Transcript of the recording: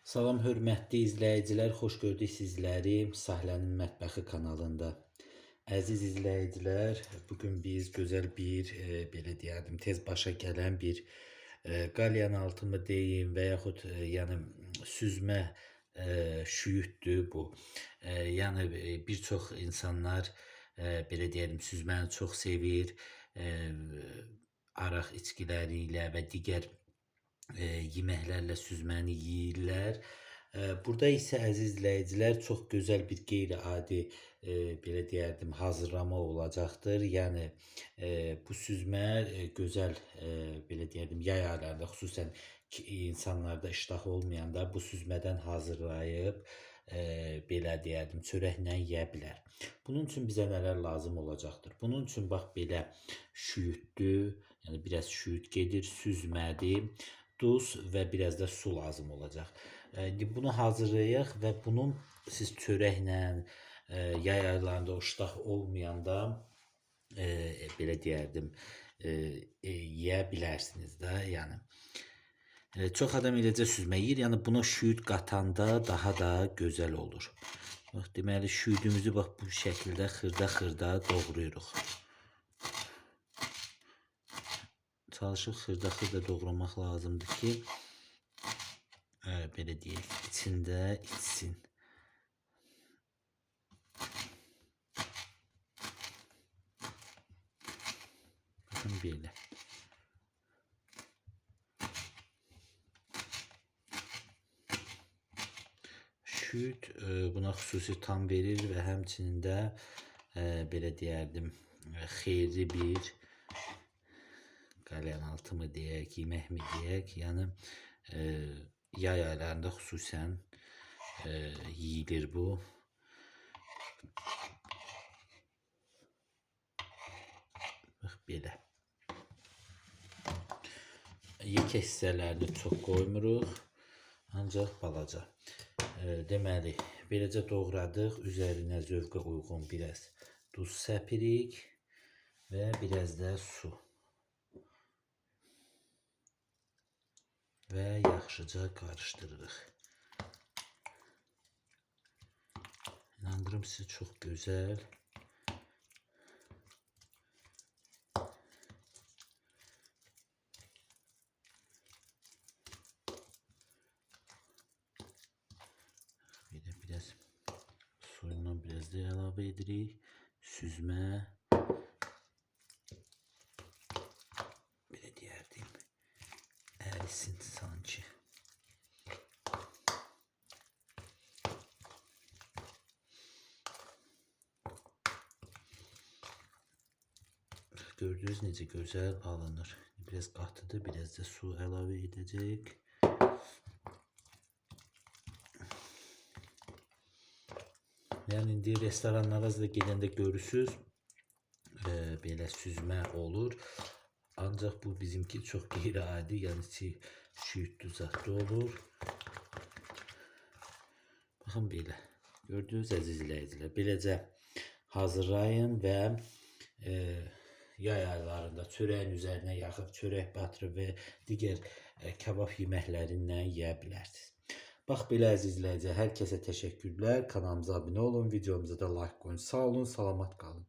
Salam hörmətli izləyicilər, xoş gördük sizləri Sahlənin Mətbəxi kanalında. Əziz izləyicilər, bugün biz gözəl bir, belə deyərdim, tez başa gələn bir qalyan altı mı deyim və yaxud yəni süzmə şüyüddür bu. Yəni bir çox insanlar belə deyəlim süzməni çox sevir. Araq içkiləri ilə və digər yeməklərlə süzməni yeyirlər. Burada isə əziz izləyicilər çox gözəl bir qeyri-adi belə deyərdim hazırlama olacaqdır. Yəni bu süzmə gözəl belə deyərdim yay aylarında xüsusən insanlarda iştahı olmayanda bu süzmədən hazırlayıb belə deyərdim çörəklə yeyə bilər. Bunun üçün bizə nələr lazım olacaqdır? Bunun üçün bax belə şüyüddür, yəni biraz şüyüd gedir, süzmədir, duz və biraz da su lazım olacaq. Bunu hazırlayaq və bunun siz çörəklə yay aylarında o iştah olmayanda belə deyərdim yeyə bilərsiniz də, yəni. Çox adam eləcə süzmə yeyir, yəni buna şüyüd qatanda daha da gözəl olur. Bax, deməli şüyüdümüzü bax bu şəkildə xırda-xırda doğrayırıq. Çalışıb xırda-xırda doğramaq lazımdır ki, belə deyək, içində içsin. Baxın belə. Şüyüd buna xüsusi tam verir və həmçinin də belə deyərdim, xeyirli bir qalyan altı mı deyək, yemək mi deyək, yəni yay aylarında xüsusən yeyilir bu. Bax belə. Yekə hissələrini çox qoymuruq, ancaq balaca. Deməli, beləcə doğradıq, üzərinə zövqə uyğun biraz duz səpirik və biraz da su. Və yaxşıca qarışdırırıq. İnandırım sizi çox gözəl. Biraz suyundan biraz da əlavə edirik. Süzmə. Belə deyərdim. Ərisin sanki. Gördüğünüz necə gözəl alınır. Biraz qatıdır, biraz da su əlavə edəcək. Yəni indi restoranlara da gedəndə görürsüz, belə süzmə olur. Ancaq bu bizimki çox qeyri-adi, yəni ki, şüyüddü zadda olur. Baxın belə. Gördünüz əziz izləyicilər. Beləcə hazırlayın və yay aylarında çörəyin üzərinə yaxıb çörək batırıb və digər kabab yeməklərindən yeyə bilərsiniz. Bax belə əziz izləyicilər, hər kəsə təşəkkürlər. Kanalımıza abunə olun, videomuza da like qoyun. Sağ olun, salamat qalın.